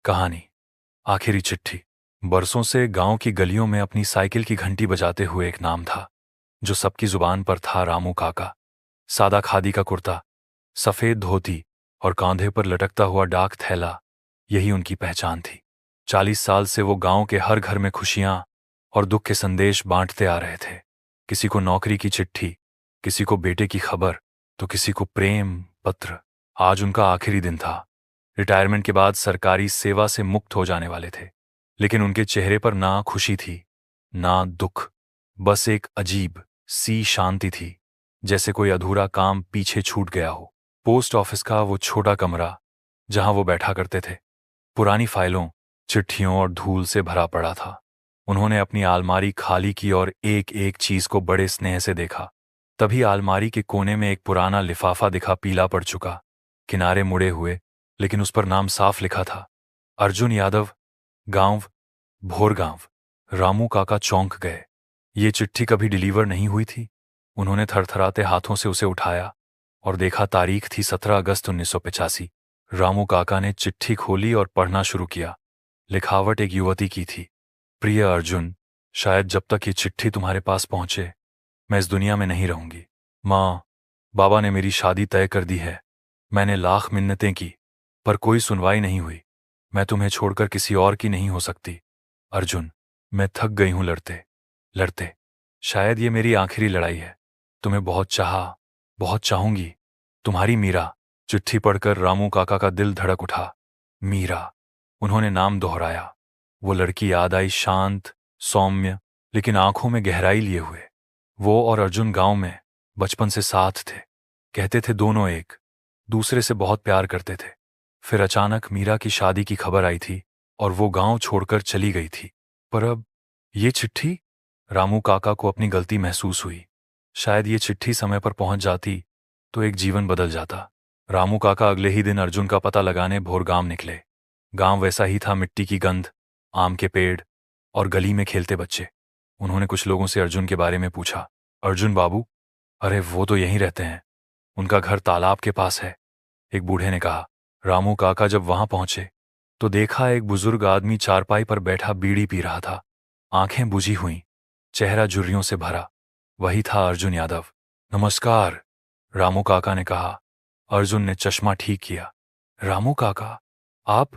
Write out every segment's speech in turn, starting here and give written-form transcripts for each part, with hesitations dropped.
कहानी आखिरी चिट्ठी। बरसों से गांव की गलियों में अपनी साइकिल की घंटी बजाते हुए एक नाम था जो सबकी जुबान पर था, रामू काका। सादा खादी का कुर्ता, सफेद धोती और कांधे पर लटकता हुआ डाक थैला, यही उनकी पहचान थी। 40 साल से वो गांव के हर घर में खुशियां और दुख के संदेश बांटते आ रहे थे। किसी को नौकरी की चिट्ठी, किसी को बेटे की खबर, तो किसी को प्रेम पत्र। आज उनका आखिरी दिन था। रिटायरमेंट के बाद सरकारी सेवा से मुक्त हो जाने वाले थे, लेकिन उनके चेहरे पर ना खुशी थी ना दुख, बस एक अजीब सी शांति थी, जैसे कोई अधूरा काम पीछे छूट गया हो। पोस्ट ऑफिस का वो छोटा कमरा जहां वो बैठा करते थे, पुरानी फाइलों, चिट्ठियों और धूल से भरा पड़ा था। उन्होंने अपनी अलमारी खाली की और एक एक चीज को बड़े स्नेह से देखा। तभी अलमारी के कोने में एक पुराना लिफाफा दिखा, पीला पड़ चुका, किनारे मुड़े हुए, लेकिन उस पर नाम साफ लिखा था, अर्जुन यादव, गांव भोरगांव। रामू काका चौंक गए। ये चिट्ठी कभी डिलीवर नहीं हुई थी। उन्होंने थरथराते हाथों से उसे उठाया और देखा, तारीख थी 17 अगस्त 1985। रामू काका ने चिट्ठी खोली और पढ़ना शुरू किया। लिखावट एक युवती की थी। प्रिय अर्जुन, शायद जब तक ये चिट्ठी तुम्हारे पास पहुंचे मैं इस दुनिया में नहीं रहूंगी। माँ बाबा ने मेरी शादी तय कर दी है। मैंने लाख मिन्नतें की पर कोई सुनवाई नहीं हुई। मैं तुम्हें छोड़कर किसी और की नहीं हो सकती। अर्जुन, मैं थक गई हूं लड़ते लड़ते। शायद ये मेरी आखिरी लड़ाई है। तुम्हें बहुत चाहा, बहुत चाहूंगी। तुम्हारी मीरा। चिट्ठी पढ़कर रामू काका का दिल धड़क उठा। मीरा, उन्होंने नाम दोहराया। वो लड़की याद आई, शांत, सौम्य, लेकिन आंखों में गहराई लिए हुए। वो और अर्जुन गांव में बचपन से साथ थे। कहते थे दोनों एक दूसरे से बहुत प्यार करते थे। फिर अचानक मीरा की शादी की खबर आई थी और वो गांव छोड़कर चली गई थी। पर अब ये चिट्ठी? रामू काका को अपनी गलती महसूस हुई। शायद ये चिट्ठी समय पर पहुंच जाती तो एक जीवन बदल जाता। रामू काका अगले ही दिन अर्जुन का पता लगाने भोरगांव निकले। गांव वैसा ही था, मिट्टी की गंध, आम के पेड़ और गली में खेलते बच्चे। उन्होंने कुछ लोगों से अर्जुन के बारे में पूछा। अर्जुन बाबू? अरे वो तो यहीं रहते हैं, उनका घर तालाब के पास है, एक बूढ़े ने कहा। रामू काका जब वहां पहुंचे तो देखा, एक बुजुर्ग आदमी चारपाई पर बैठा बीड़ी पी रहा था, आंखें बुझी हुईं, चेहरा झुर्रियों से भरा। वही था अर्जुन यादव। नमस्कार, रामू काका ने कहा। अर्जुन ने चश्मा ठीक किया। रामू काका, आप?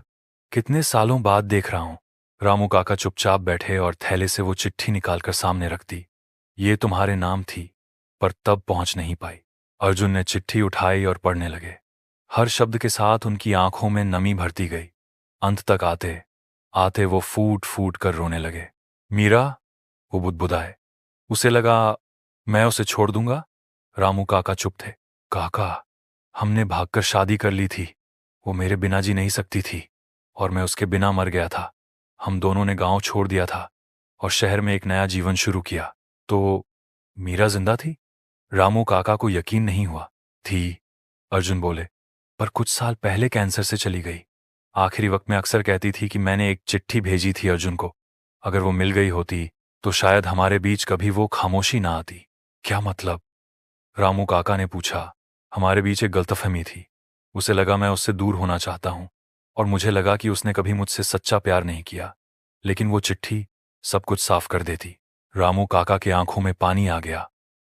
कितने सालों बाद देख रहा हूं। रामू काका चुपचाप बैठे और थैले से वो चिट्ठी निकालकर सामने रख दी। ये तुम्हारे नाम थी, पर तब पहुंच नहीं पाई। अर्जुन ने चिट्ठी उठाई और पढ़ने लगे। हर शब्द के साथ उनकी आंखों में नमी भरती गई। अंत तक आते आते वो फूट फूट कर रोने लगे। मीरा? वो बुदबुदाए। उसे लगा मैं उसे छोड़ दूंगा। रामू काका चुप थे। काका, हमने भागकर शादी कर ली थी। वो मेरे बिना जी नहीं सकती थी और मैं उसके बिना मर गया था। हम दोनों ने गांव छोड़ दिया था और शहर में एक नया जीवन शुरू किया। तो मीरा जिंदा थी? रामू काका को यकीन नहीं हुआ। थी, अर्जुन बोले, पर कुछ साल पहले कैंसर से चली गई। आखिरी वक्त में अक्सर कहती थी कि मैंने एक चिट्ठी भेजी थी अर्जुन को। अगर वो मिल गई होती तो शायद हमारे बीच कभी वो खामोशी ना आती। क्या मतलब? रामू काका ने पूछा। हमारे बीच एक गलतफहमी थी। उसे लगा मैं उससे दूर होना चाहता हूं और मुझे लगा कि उसने कभी मुझसे सच्चा प्यार नहीं किया। लेकिन वो चिट्ठी सब कुछ साफ कर देती। रामू काका की आंखों में पानी आ गया।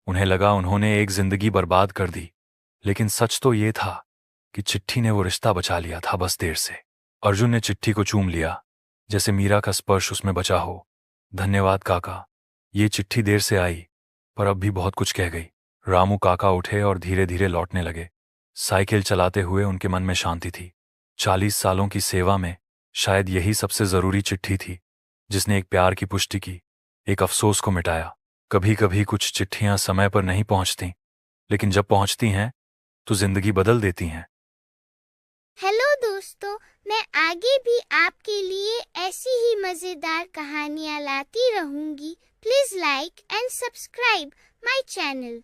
उन्हें लगा उन्होंने एक जिंदगी बर्बाद कर दी, लेकिन सच तो ये था कि चिट्ठी ने वो रिश्ता बचा लिया था, बस देर से। अर्जुन ने चिट्ठी को चूम लिया, जैसे मीरा का स्पर्श उसमें बचा हो। धन्यवाद काका, ये चिट्ठी देर से आई पर अब भी बहुत कुछ कह गई। रामू काका उठे और धीरे धीरे लौटने लगे। साइकिल चलाते हुए उनके मन में शांति थी। 40 सालों की सेवा में शायद यही सबसे जरूरी चिट्ठी थी, जिसने एक प्यार की पुष्टि की, एक अफसोस को मिटाया। कभी कभी कुछ चिट्ठियां समय पर नहीं पहुंचती, लेकिन जब पहुंचती हैं तो जिंदगी बदल देती हैं। हेलो दोस्तों, मैं आगे भी आपके लिए ऐसी ही मजेदार कहानियाँ लाती रहूंगी। Please like and subscribe my channel.